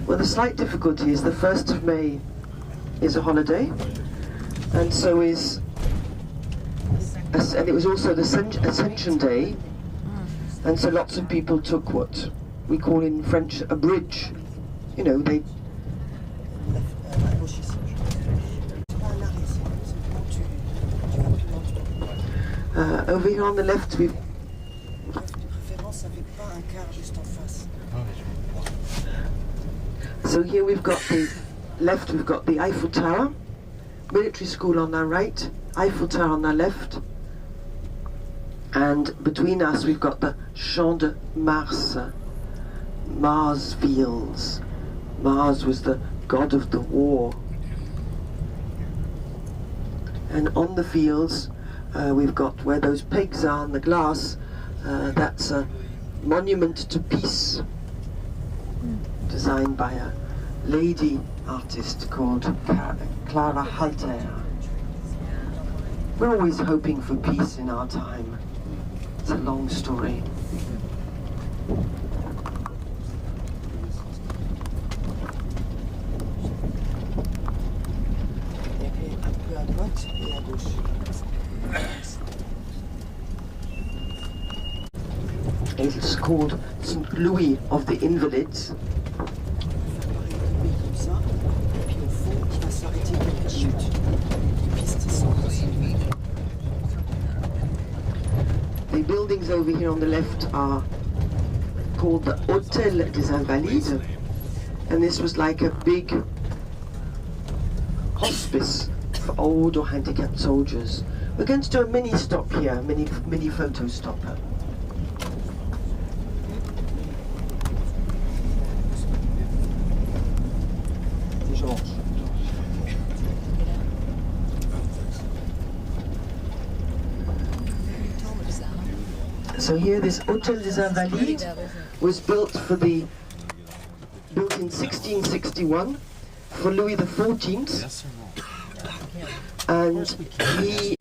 Well, the slight difficulty is the 1st of May is a holiday, and so is, and it was also the Ascension Day, and so lots of people took what we call in French a bridge. You know, they... over here on the left, we've... So here we've got the left, we've got the Eiffel Tower, military school on our right, Eiffel Tower on our left, and between us we've got the Champ de Mars, Mars fields. Mars was the god of the war. And on the fields we've got where those pegs are on the glass, that's a monument to peace, designed by a lady artist called Clara Halter. We're always hoping for peace in our time. It's a long story. It's called St. Louis of the Invalids. The buildings over here on the left are called the Hôtel des Invalides, and this was like a big hospice for old or handicapped soldiers. We're going to do a mini stop here, mini photo stop. So here, this Hôtel des Invalides was built in 1661 for Louis XIV, and he...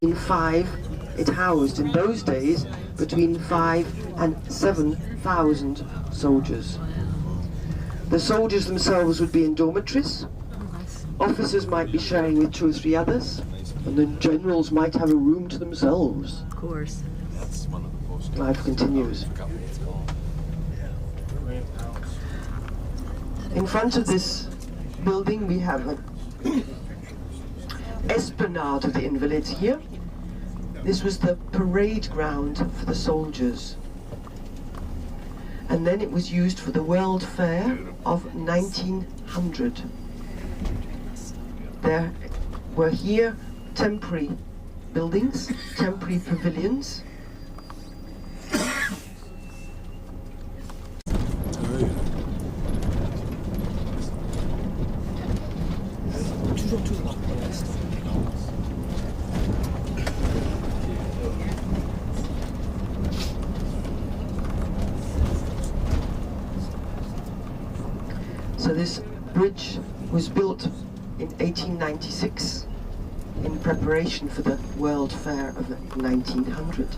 In 5, it housed in those days between 5,000 and 7,000 soldiers. The soldiers themselves would be in dormitories. Officers might be sharing with 2 or 3 others, and the generals might have a room to themselves. Of course. Life continues. In front of this building we have an Esplanade of the Invalids here. This was the parade ground for the soldiers. And then it was used for the World Fair of 1900. There were here temporary buildings, temporary pavilions. So this bridge was built in 1896 in preparation for the World Fair of 1900.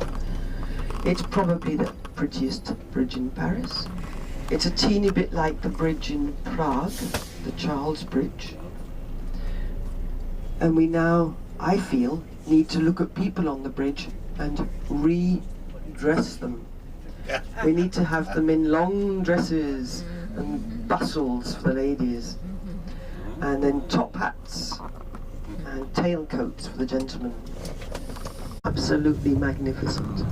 It's probably the prettiest bridge in Paris. It's a teeny bit like the bridge in Prague, the Charles Bridge. And we now, I feel, need to look at people on the bridge and redress them. We need to have them in long dresses and bustles for the ladies, and then top hats and tailcoats for the gentlemen. Absolutely magnificent.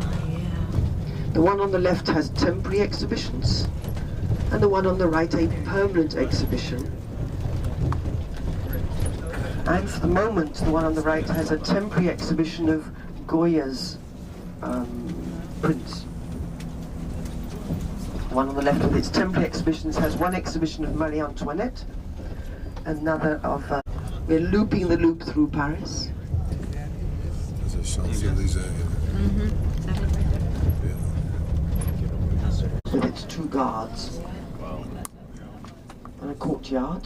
The one on the left has temporary exhibitions, and the one on the right a permanent exhibition. And for the moment, the one on the right has a temporary exhibition of Goya's prints. The one on the left with its temporary exhibitions has one exhibition of Marie Antoinette, another of... we're looping the loop through Paris. There's a Champs-Élysées. 2 guards and a courtyard.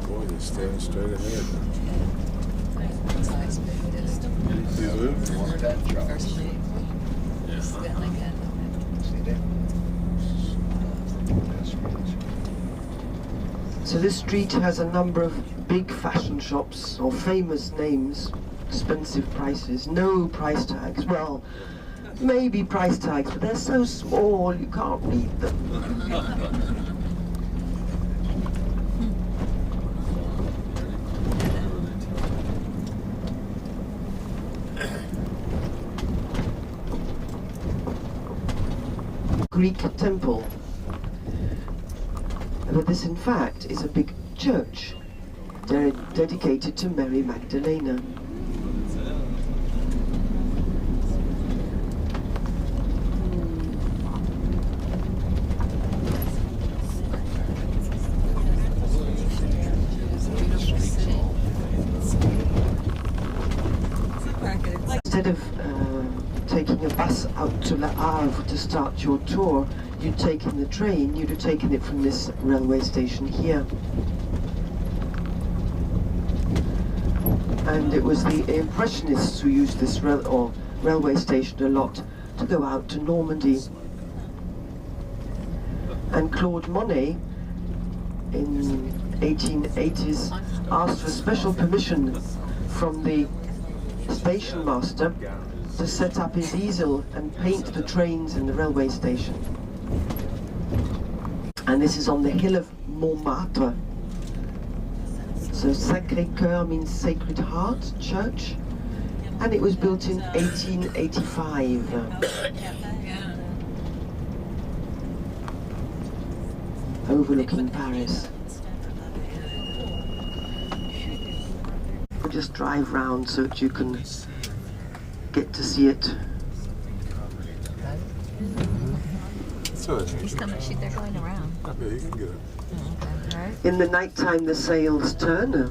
Boy, you're staring straight ahead. So this street has a number of big fashion shops or famous names, expensive prices, no price tags. Well, maybe price tags, but they're so small you can't read them. Greek temple. But this in fact is a big church dedicated to Mary Magdalena. Instead of taking a bus out to Le Havre to start your tour, you'd taken the train, you'd have taken it from this railway station here. And it was the Impressionists who used this railway station a lot to go out to Normandy. And Claude Monet, in 1880s, asked for special permission from the station master to set up his easel and paint the trains in the railway station. And this is on the hill of Montmartre. So Sacré-Cœur means Sacred Heart Church, and it was built in 1885. Overlooking Paris. We'll just drive round so that you can get to see it. He's coming, they're going around. Yeah, you can get it. Okay, right. In the nighttime the sails turn.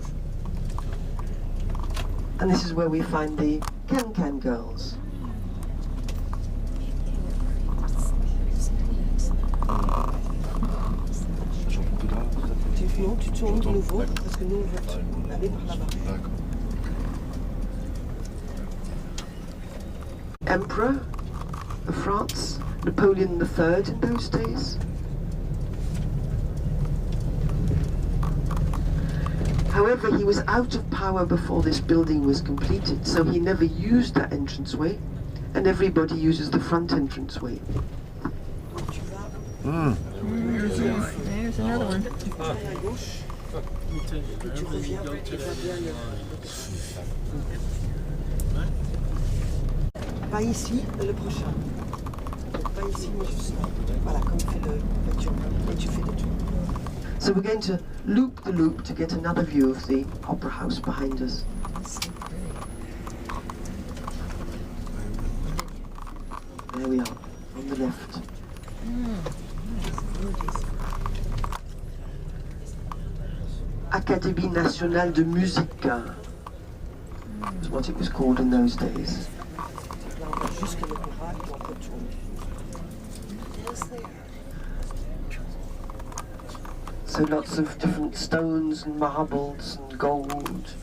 And this is where we find the Can-Can girls. Non, tu tournes de nouveau, parce que nous on va aller par là-bas. Emperor of France, Napoleon III in those days. However, he was out of power before this building was completed, so he never used that entranceway, and everybody uses the front entranceway. There's another one. Pas ici, le prochain. Pas ici, mais juste là. Voilà, comme fait le voiture. Et tu fais le tour. So we're going to loop the loop to get another view of the opera house behind us. There we are, on the left. Académie nationale de musique is what it was called in those days. So lots of different stones and marbles and gold,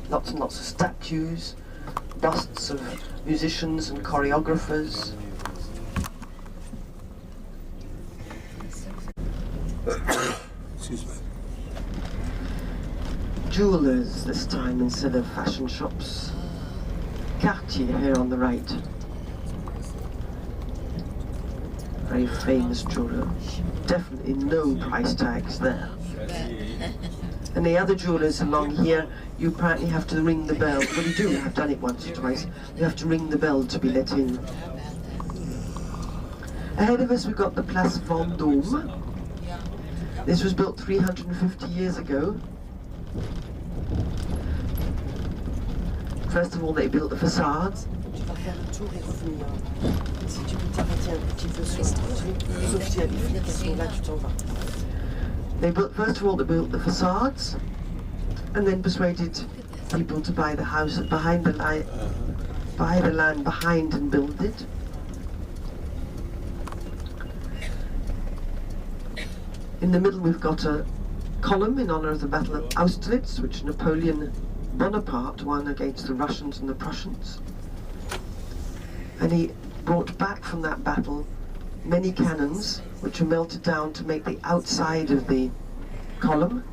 lots and lots of statues, busts of musicians and choreographers. Excuse me. Jewelers this time instead of fashion shops. Cartier here on the right. Very famous jeweler. Definitely no price tags there. And the other jewelers along here, you apparently have to ring the bell. Well, you do, I've done it once or twice. You have to ring the bell to be let in. Ahead of us we've got the Place Vendôme. This was built 350 years ago. First of all, they built the facades. First of all, they built the facades, and then persuaded people to buy the house behind the land behind and build it. In the middle we've got a column in honor of the Battle of Austerlitz, which Napoleon Bonaparte won against the Russians and the Prussians. And he brought back from that battle many cannons, which were melted down to make the outside of the column.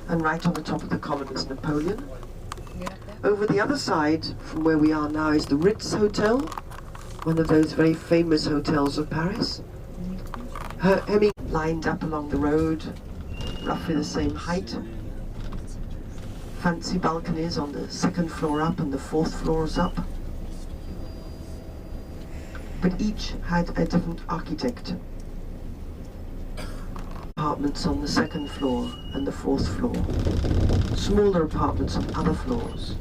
And right on the top of the column is Napoleon. Over the other side, from where we are now, is the Ritz Hotel, one of those very famous hotels of Paris. Hemming lined up along the road, roughly the same height. Fancy balconies on the second floor up and the fourth floors up. But each had a different architect. Apartments on the second floor and the fourth floor. Smaller apartments on other floors.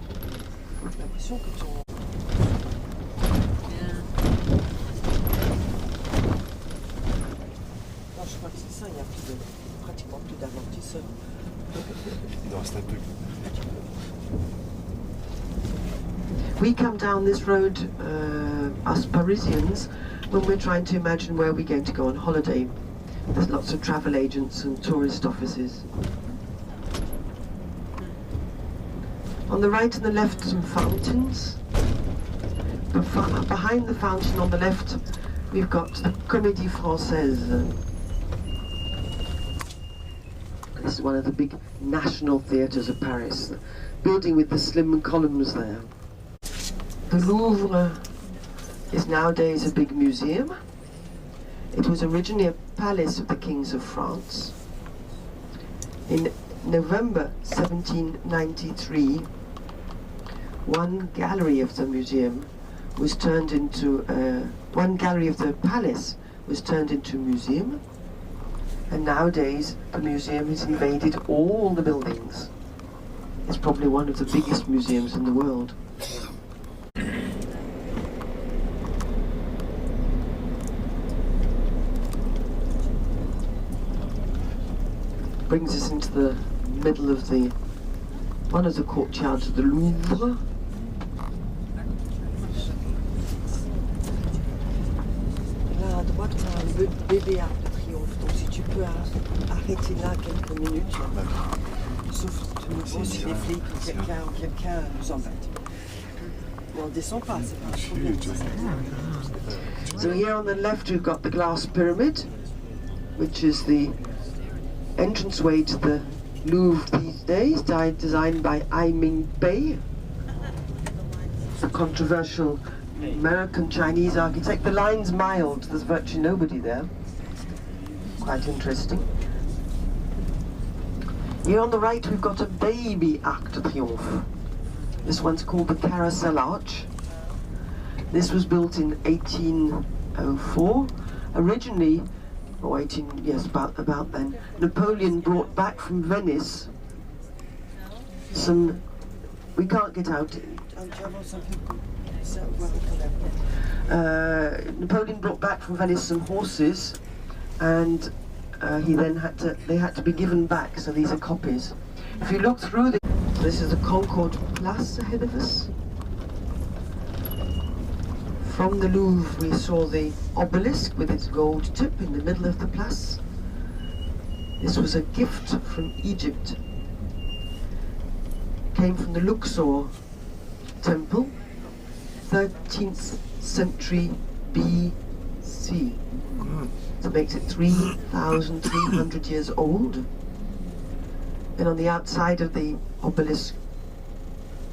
We come down this road, us Parisians, when we're trying to imagine where we're going to go on holiday. There's lots of travel agents and tourist offices. On the right and the left, some fountains. Behind the fountain on the left, we've got the Comédie Française. This is one of the big national theatres of Paris, the building with the slim columns there. The Louvre is nowadays a big museum. It was originally a palace of the kings of France. In November 1793, one gallery of the museum was turned into, one gallery of the palace was turned into a museum. And nowadays, the museum has invaded all the buildings. It's probably one of the biggest museums in the world. Brings us into the middle of one of the courtyards of the Louvre. Là à droite, tu as un bébé arc de triomphe. Donc si tu peux arrêter là quelques minutes, sauf si les flics ou quelqu'un nous embête. Mais on descend pas, c'est pas un problème. So here on the left we've got the glass pyramid, which is the entranceway to the Louvre these days, designed by Ai Ming-bei, a controversial American-Chinese architect. The line's mild, there's virtually nobody there. Quite interesting. Here on the right we've got a baby Arc de Triomphe. This one's called the Carousel Arch. This was built in 1804. Originally, or 18, yes, about then, Napoleon brought back from Venice some, we can't get out. Napoleon brought back from Venice some horses, and they had to be given back, so these are copies. If you look through this is the Concorde Place ahead of us. From the Louvre we saw the obelisk with its gold tip in the middle of the place. This was a gift from Egypt. Came from the Luxor temple, 13th century BC. So it makes it 3,300 years old. And on the outside of the obelisk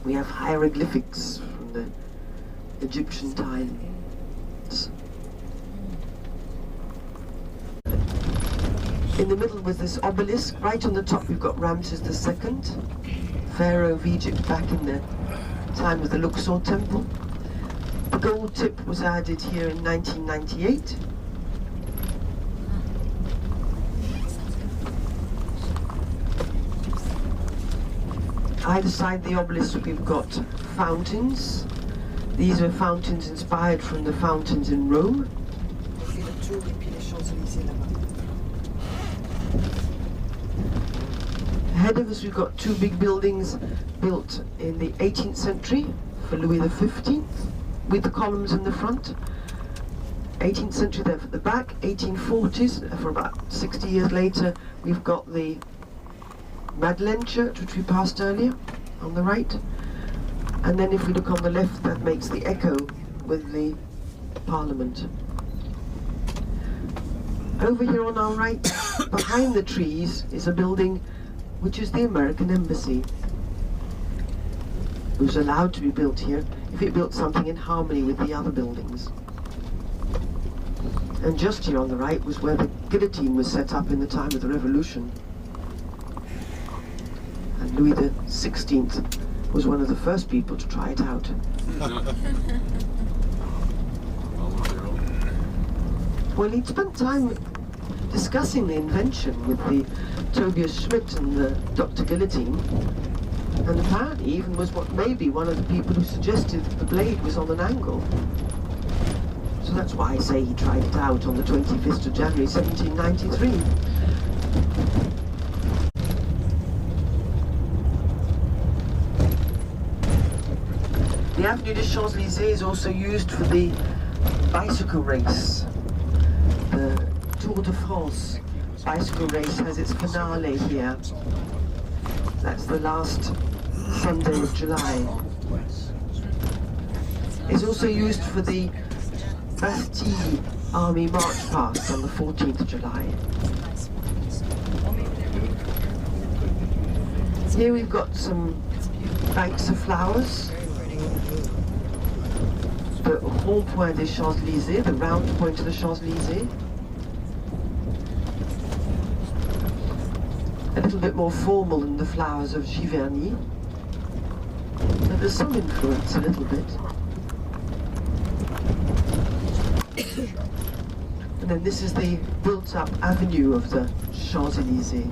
we have hieroglyphics from the Egyptian times. In the middle was this obelisk. Right on the top we've got Ramses II, Pharaoh of Egypt back in the time of the Luxor temple. The gold tip was added here in 1998. Either side of the obelisk we've got fountains. These are fountains inspired from the fountains in Rome. Ahead of us we've got two big buildings built in the 18th century for Louis XV, with the columns in the front. 18th century there at the back, 1840s, for about 60 years later, we've got the Madeleine Church, which we passed earlier, on the right. And then if we look on the left, that makes the echo with the Parliament. Over here on our right, behind the trees, is a building which is the American Embassy. It was allowed to be built here if it built something in harmony with the other buildings. And just here on the right was where the guillotine was set up in the time of the Revolution. And Louis XVI was one of the first people to try it out. Well, he'd spent time discussing the invention with the Tobias Schmidt and the Dr. Guillotine, and apparently even was maybe one of the people who suggested that the blade was on an angle. So that's why I say he tried it out on the 25th of January 1793. The Avenue des Champs-Élysées is also used for the bicycle race. The Tour de France bicycle race has its finale here. That's the last Sunday of July. It's also used for the Bastille Army March Past on the 14th of July. Here we've got some banks of flowers. The Rond-Point des Champs-Élysées, the round point of the Champs-Élysées. A little bit more formal than the flowers of Giverny. But there's some influence, a little bit. And then this is the built-up avenue of the Champs-Élysées.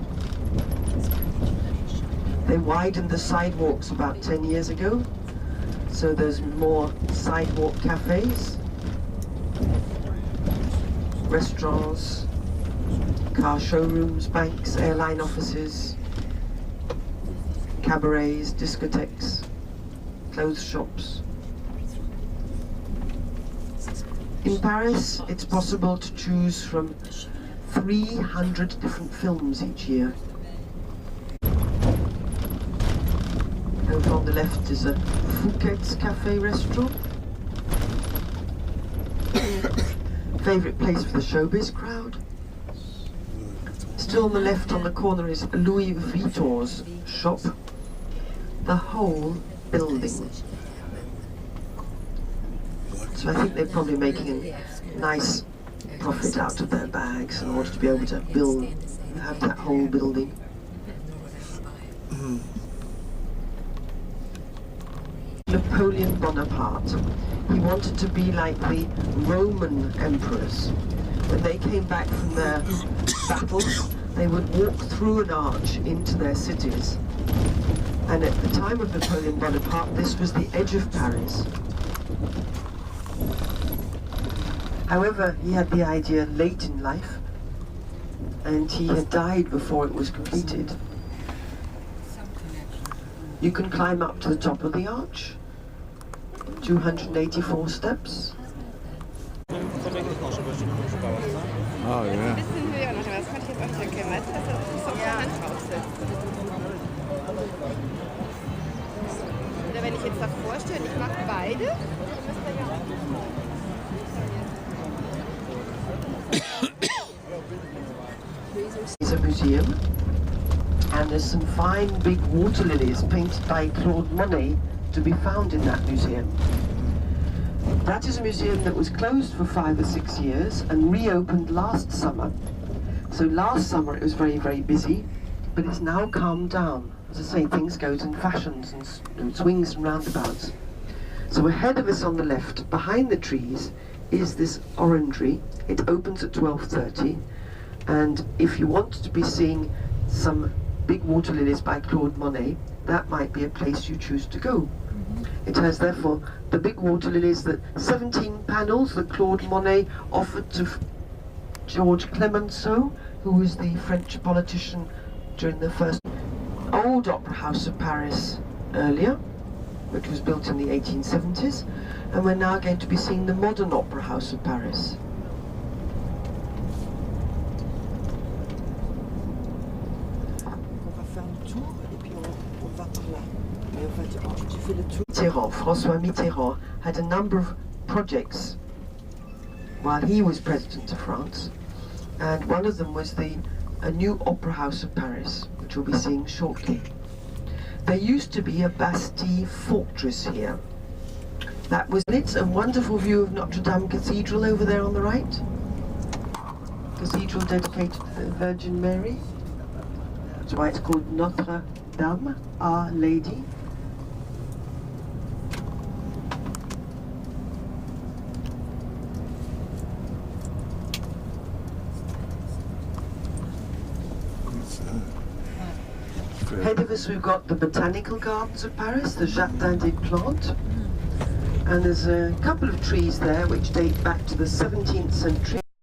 They widened the sidewalks about 10 years ago, so there's more sidewalk cafes, restaurants, car showrooms, banks, airline offices, cabarets, discotheques, clothes shops. In Paris, it's possible to choose from 300 different films each year. Over on the left is a Fouquet's Cafe restaurant. Favourite place for the showbiz crowd. Still on the left on the corner is Louis Vuitton's shop. The whole building. So I think they're probably making a nice profit out of their bags in order to be able to have that whole building. Napoleon Bonaparte. He wanted to be like the Roman emperors. When they came back from their battles, they would walk through an arch into their cities. And at the time of Napoleon Bonaparte, this was the edge of Paris. However, he had the idea late in life, and he had died before it was completed. You can climb up to the top of the arch, 284 steps. Oh, yeah. Bisschen höher noch, das konnte ich jetzt auch nicht erkennen, weißt du, dass das so auf der Hand drauf sitzt. Oder wenn ich jetzt davor stehe und ich mache beide, dann müsst ihr ja auch... It's a museum, and there's some fine big water lilies painted by Claude Monet to be found in that museum. That is a museum that was closed for 5 or 6 years and reopened last summer. So last summer it was very, very busy, but it's now calmed down. As I say, things go in fashions and swings and roundabouts. So ahead of us on the left, behind the trees, is this orangery. It opens at 12:30, and if you want to be seeing some big water lilies by Claude Monet, that might be a place you choose to go. It has therefore the big water lilies, the 17 panels that Claude Monet offered to Georges Clemenceau, who was the French politician during the first old Opera House of Paris earlier, which was built in the 1870s, and we're now going to be seeing the modern Opera House of Paris. Mitterrand, François Mitterrand, had a number of projects while he was president of France, and one of them was a new opera house of Paris, which we'll be seeing shortly. There used to be a Bastille fortress here. That was it. A wonderful view of Notre Dame Cathedral over there on the right. Cathedral dedicated to the Virgin Mary. That's why it's called Notre Dame, Our Lady. Ahead of us we've got the Botanical Gardens of Paris, the Jardin des Plantes, and there's a couple of trees there which date back to the 17th century.